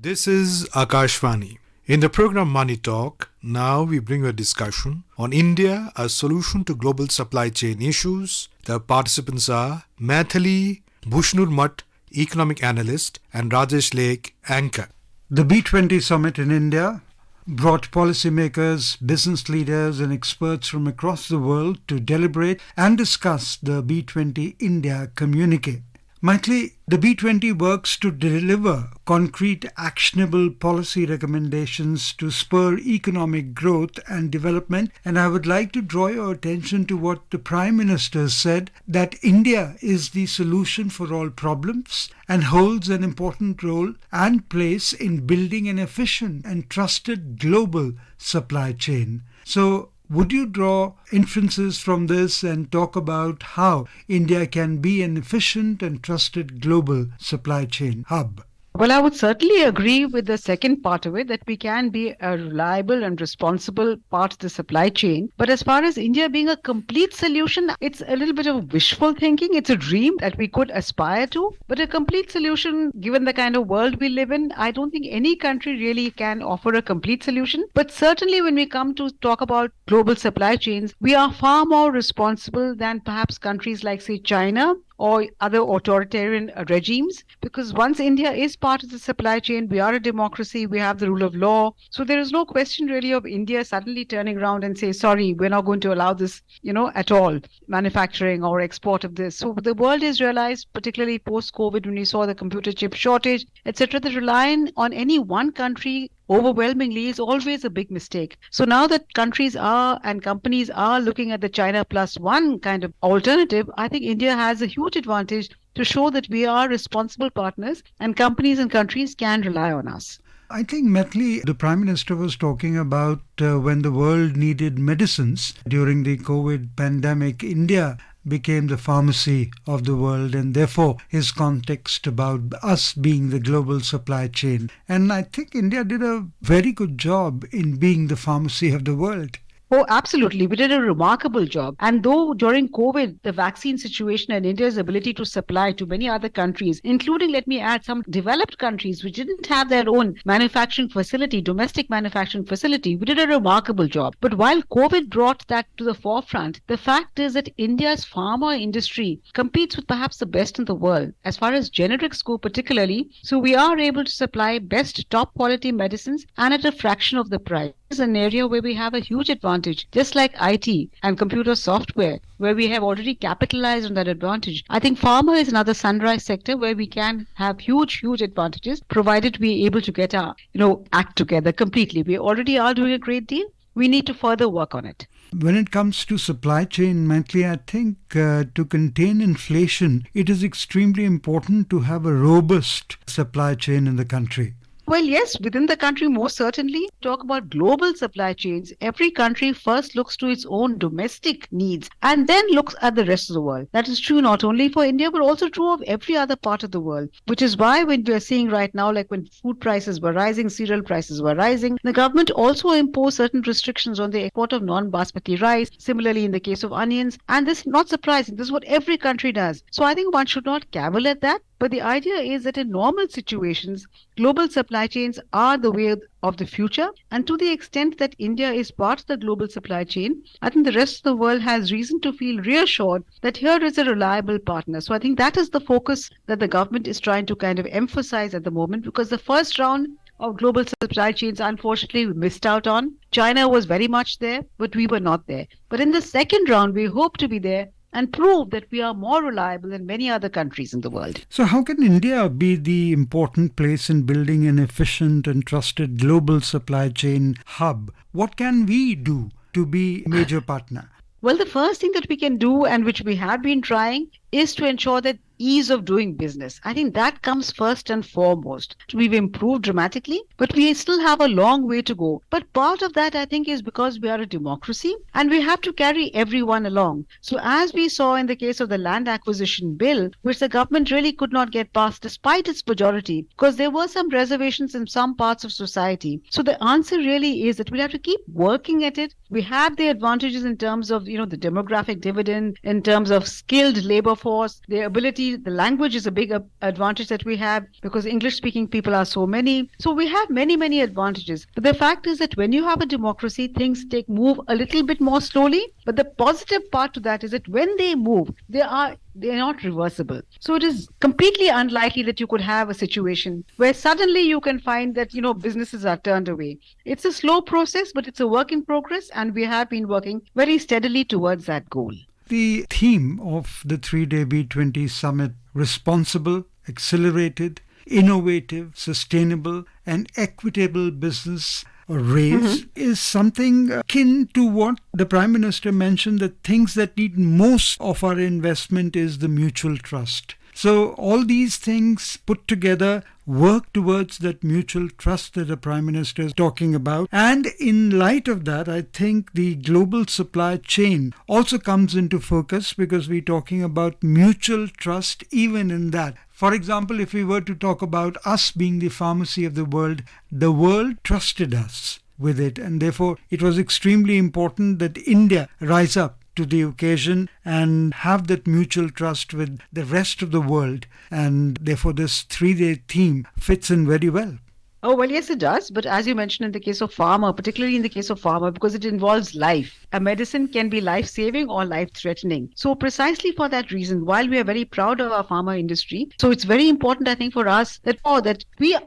This is Akashvani. In the program Money Talk, now we bring you a discussion on India, a solution to global supply chain issues. The participants are Maithili Bushnur-Mutt, economic analyst, and Rajesh Lake, anchor. The B20 summit in India brought policymakers, business leaders and experts from across the world to deliberate and discuss the B20 India communique. Maithili, the B20 works to deliver concrete, actionable policy recommendations to spur economic growth and development, and I would like to draw your attention to what the Prime Minister said, that India is the solution for all problems and holds an important role and place in building an efficient and trusted global supply chain. So, would you draw inferences from this and talk about how India can be an efficient and trusted global supply chain hub? Well, I would certainly agree with the second part of it, that we can be a reliable and responsible part of the supply chain. But as far as India being a complete solution, it's a little bit of wishful thinking. It's a dream that we could aspire to. But a complete solution, given the kind of world we live in, I don't think any country really can offer a complete solution. But certainly when we come to talk about global supply chains, we are far more responsible than perhaps countries like, say, China or other authoritarian regimes, because once India is part of the supply chain, we are a democracy, we have the rule of law. So there is no question really of India suddenly turning around and say, sorry, we're not going to allow this, at all, manufacturing or export of this. So the world has realized, particularly post-COVID, when we saw the computer chip shortage, etc., that relying on any one country overwhelmingly is always a big mistake. So now that countries are and companies are looking at the China plus one kind of alternative, I think India has a huge advantage to show that we are responsible partners and companies and countries can rely on us. I think, Maithili, the Prime Minister was talking about when the world needed medicines during the COVID pandemic, India became the pharmacy of the world, and therefore his context about us being the global supply chain. And I think India did a very good job in being the pharmacy of the world. Oh, absolutely. We did a remarkable job. And though during COVID, the vaccine situation and India's ability to supply to many other countries, including, let me add, some developed countries which didn't have their own manufacturing facility, domestic manufacturing facility, we did a remarkable job. But while COVID brought that to the forefront, the fact is that India's pharma industry competes with perhaps the best in the world, as far as generics go particularly. So we are able to supply best top quality medicines and at a fraction of the price. Is an area where we have a huge advantage, just like IT and computer software, where we have already capitalized on that advantage. I think pharma is another sunrise sector where we can have huge advantages, provided we are able to get our, act together completely. We already are doing a great deal. We need to further work on it. When it comes to supply chain, Maithili, I think to contain inflation, it is extremely important to have a robust supply chain in the country. Well, yes, within the country, most certainly. Talk about global supply chains. Every country first looks to its own domestic needs and then looks at the rest of the world. That is true not only for India, but also true of every other part of the world, which is why when we are seeing right now, like when food prices were rising, cereal prices were rising, the government also imposed certain restrictions on the export of non-basmati rice, similarly in the case of onions. And this is not surprising. This is what every country does. So I think one should not cavil at that. But the idea is that in normal situations, global supply chains are the way of the future. And to the extent that India is part of the global supply chain, I think the rest of the world has reason to feel reassured that here is a reliable partner. So I think that is the focus that the government is trying to kind of emphasize at the moment, because the first round of global supply chains, unfortunately, we missed out on. China was very much there, but we were not there. But in the second round, we hope to be there and prove that we are more reliable than many other countries in the world. So how can India be the important place in building an efficient and trusted global supply chain hub? What can we do to be a major partner? Well, the first thing that we can do, and which we have been trying, is to ensure that ease of doing business. I think that comes first and foremost. We've improved dramatically, but we still have a long way to go. But part of that, I think, is because we are a democracy and we have to carry everyone along. So as we saw in the case of the land acquisition bill, which the government really could not get passed despite its majority, because there were some reservations in some parts of society. So the answer really is that we'll have to keep working at it. We have the advantages in terms of, the demographic dividend, in terms of skilled labor force, their ability, the language is a big advantage that we have because English-speaking people are so many. So we have many, many advantages. But the fact is that when you have a democracy, things move a little bit more slowly. But the positive part to that is that when they move, they're not reversible. So it is completely unlikely that you could have a situation where suddenly you can find that, businesses are turned away. It's a slow process, but it's a work in progress, and we have been working very steadily towards that goal. The theme of the 3-day B20 summit, responsible, accelerated, innovative, sustainable, and equitable business raise is something akin to what the Prime Minister mentioned, that things that need most of our investment is the mutual trust. So all these things put together work towards that mutual trust that the Prime Minister is talking about. And in light of that, I think the global supply chain also comes into focus because we're talking about mutual trust even in that. For example, if we were to talk about us being the pharmacy of the world trusted us with it. And therefore, it was extremely important that India rise up to the occasion and have that mutual trust with the rest of the world. And therefore, this 3-day theme fits in very well. Oh, well, yes, it does. But as you mentioned in the case of pharma, particularly in the case of pharma, because it involves life, a medicine can be life-saving or life-threatening. So precisely for that reason, while we are very proud of our pharma industry, so it's very important, I think, for us that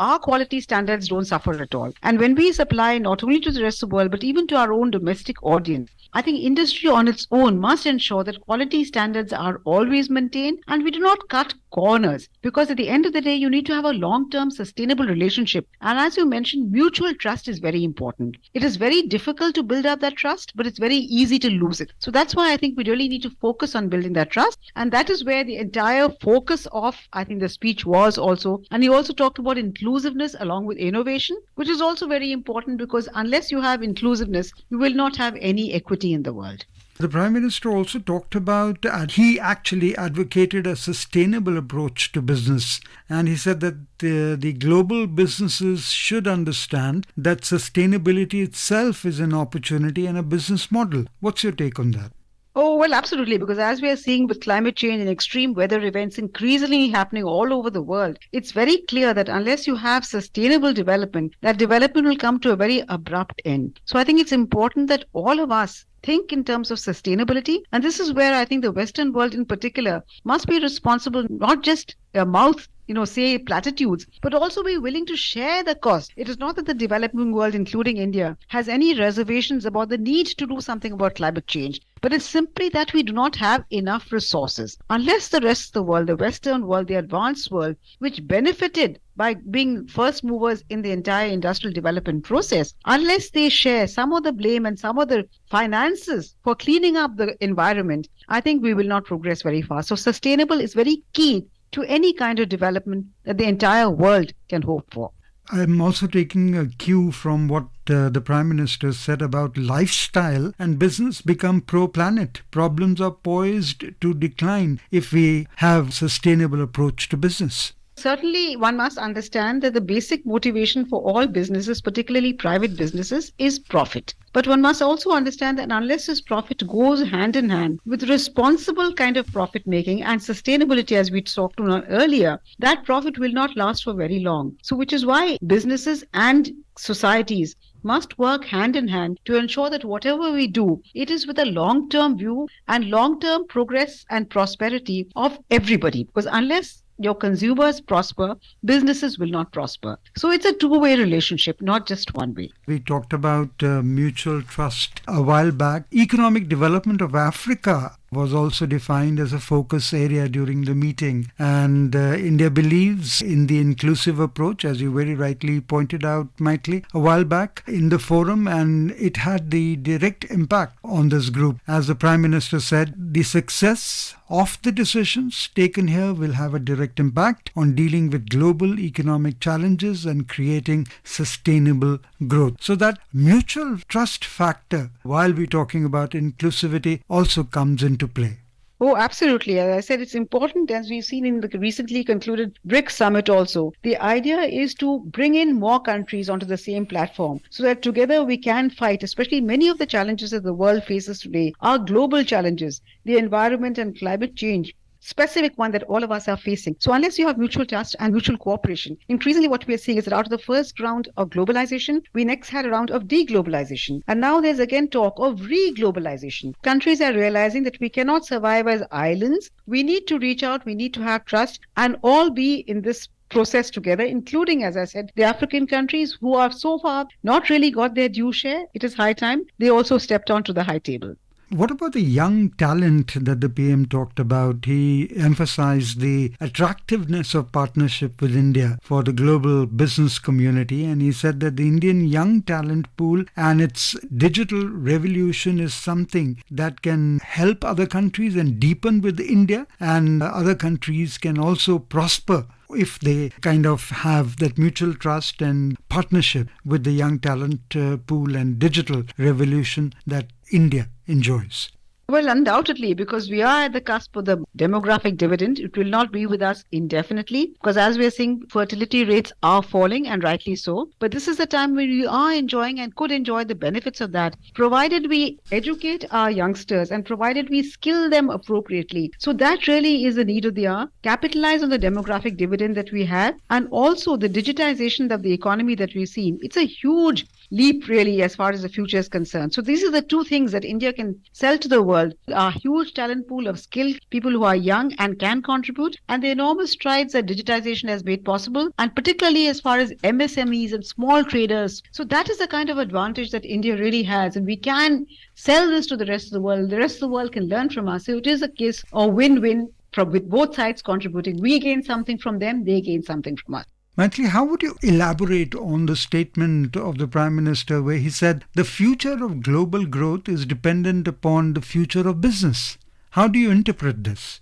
our quality standards don't suffer at all. And when we supply not only to the rest of the world, but even to our own domestic audience, I think industry on its own must ensure that quality standards are always maintained and we do not cut corners, because at the end of the day, you need to have a long-term sustainable relationship. And as you mentioned, mutual trust is very important. It is very difficult to build up that trust, but it's very easy to lose it. So that's why I think we really need to focus on building that trust. And that is where the entire focus of, I think, the speech was also. And he also talked about inclusiveness along with innovation, which is also very important because unless you have inclusiveness, you will not have any equity in the world. The Prime Minister also talked about, he actually advocated a sustainable approach to business. And he said that the global businesses should understand that sustainability itself is an opportunity and a business model. What's your take on that? Oh, well, absolutely. Because as we are seeing with climate change and extreme weather events increasingly happening all over the world, it's very clear that unless you have sustainable development, that development will come to a very abrupt end. So I think it's important that all of us think in terms of sustainability. And this is where I think the Western world in particular must be responsible, not just a mouth, say platitudes, but also be willing to share the cost. It is not that the developing world, including India, has any reservations about the need to do something about climate change, but it's simply that we do not have enough resources. Unless the rest of the world, the Western world, the advanced world, which benefited by being first movers in the entire industrial development process, unless they share some of the blame and some of the finances for cleaning up the environment, I think we will not progress very fast. So sustainable is very key to any kind of development that the entire world can hope for. I'm also taking a cue from what the Prime Minister said about lifestyle and business become pro-planet. Problems are poised to decline if we have sustainable approach to business. Certainly, one must understand that the basic motivation for all businesses, particularly private businesses, is profit. But one must also understand that unless this profit goes hand in hand with responsible kind of profit making and sustainability, as we talked about earlier, that profit will not last for very long. So which is why businesses and societies must work hand in hand to ensure that whatever we do, it is with a long-term view and long-term progress and prosperity of everybody. Because unless your consumers prosper, businesses will not prosper. So it's a two-way relationship, not just one way. We talked about mutual trust a while back. Economic development of Africa was also defined as a focus area during the meeting. And India believes in the inclusive approach, as you very rightly pointed out, Maithili, a while back in the forum, and it had the direct impact on this group. As the Prime Minister said, the success of the decisions taken here will have a direct impact on dealing with global economic challenges and creating sustainable growth. So that mutual trust factor, while we're talking about inclusivity, also comes into play. Oh, absolutely. As I said, it's important, as we've seen in the recently concluded BRICS summit also. The idea is to bring in more countries onto the same platform so that together we can fight, especially many of the challenges that the world faces today are global challenges, the environment and climate change. specific one that all of us are facing. So unless you have mutual trust and mutual cooperation, increasingly what we are seeing is that out of the first round of globalization, we next had a round of deglobalization. And now there's again talk of re-globalization. Countries are realizing that we cannot survive as islands. We need to reach out, we need to have trust, and all be in this process together, including, as I said, the African countries who have so far not really got their due share. It is high time they also stepped onto the high table. What about the young talent that the PM talked about? He emphasized the attractiveness of partnership with India for the global business community, and he said that the Indian young talent pool and its digital revolution is something that can help other countries and deepen with India, and other countries can also prosper if they kind of have that mutual trust and partnership with the young talent pool and digital revolution that India enjoys. Well, undoubtedly, because we are at the cusp of the demographic dividend. It will not be with us indefinitely, because as we are seeing, fertility rates are falling, and rightly so. But this is the time when we are enjoying and could enjoy the benefits of that, provided we educate our youngsters and provided we skill them appropriately. So that really is the need of the hour. Capitalize on the demographic dividend that we have, and also the digitization of the economy that we've seen. It's a huge leap, really, as far as the future is concerned. So these are the two things that India can sell to the world. A huge talent pool of skilled people who are young and can contribute, and the enormous strides that digitization has made possible, and particularly as far as MSMEs and small traders. So that is the kind of advantage that India really has, and we can sell this to the rest of the world. The rest of the world can learn from us. So it is a case of win-win, with both sides contributing. We gain something from them, they gain something from us. Maithili, how would you elaborate on the statement of the Prime Minister where he said the future of global growth is dependent upon the future of business? How do you interpret this?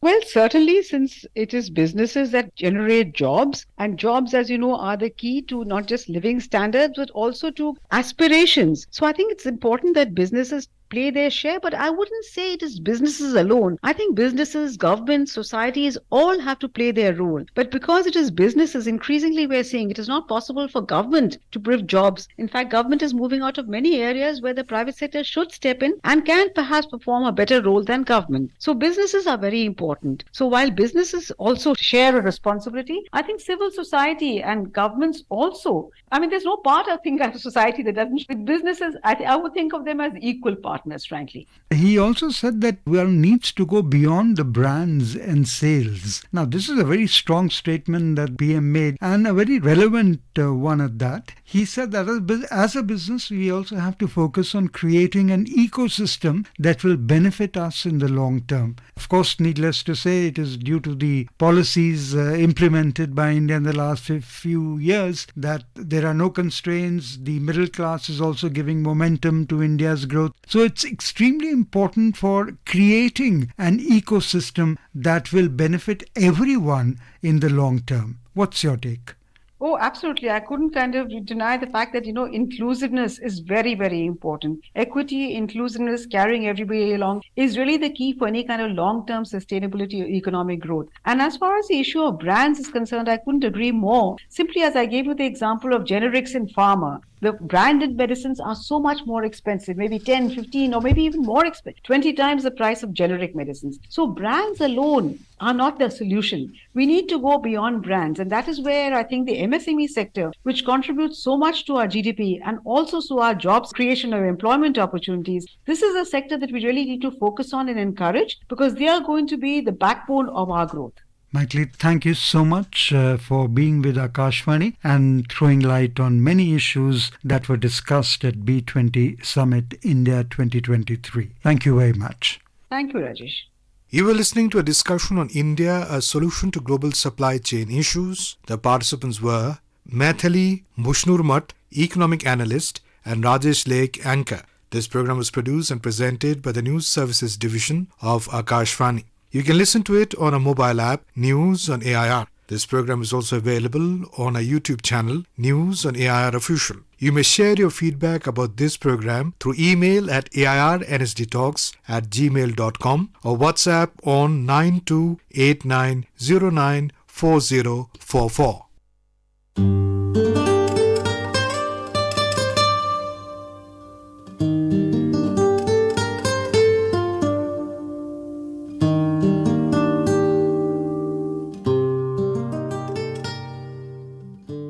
Well, certainly, since it is businesses that generate jobs, and jobs, as you know, are the key to not just living standards, but also to aspirations. So I think it's important that businesses play their share, but I wouldn't say it is businesses alone. I think businesses, governments, societies all have to play their role. But because it is businesses, increasingly we're seeing it is not possible for government to give jobs. In fact, government is moving out of many areas where the private sector should step in and can perhaps perform a better role than government. So businesses are very important. So while businesses also share a responsibility, I think civil society and governments also, there's no part, I think, of society that doesn't. With businesses, I would think of them as equal partners, frankly. He also said that one needs to go beyond the brands and sales. Now, this is a very strong statement that PM made, and a very relevant one at that. He said that as a business, we also have to focus on creating an ecosystem that will benefit us in the long term. Of course, needless to say, it is due to the policies implemented by India in the last few years that there are no constraints. The middle class is also giving momentum to India's growth. So it's extremely important for creating an ecosystem that will benefit everyone in the long term. What's your take? Oh, absolutely. I couldn't kind of deny the fact that, inclusiveness is very, very important. Equity, inclusiveness, carrying everybody along is really the key for any kind of long-term sustainability or economic growth. And as far as the issue of brands is concerned, I couldn't agree more. Simply as I gave you the example of generics in pharma, the branded medicines are so much more expensive, maybe 10, 15, or maybe even more expensive, 20 times the price of generic medicines. So brands alone are not the solution. We need to go beyond brands. And that is where I think the MSME sector, which contributes so much to our GDP and also to our jobs creation or employment opportunities, this is a sector that we really need to focus on and encourage, because they are going to be the backbone of our growth. Maithili, thank you so much for being with Akashvani and throwing light on many issues that were discussed at B20 Summit India 2023. Thank you very much. Thank you, Rajesh. You were listening to a discussion on India, a solution to global supply chain issues. The participants were Maithili Bushnurmat, economic analyst, and Rajesh Lake, anchor. This program was produced and presented by the News Services Division of Akashvani. You can listen to it on a mobile app, News on AIR. This program is also available on our YouTube channel, News on AIR Official. You may share your feedback about this program through email at airnsdtalks@gmail.com or WhatsApp on 9289094044.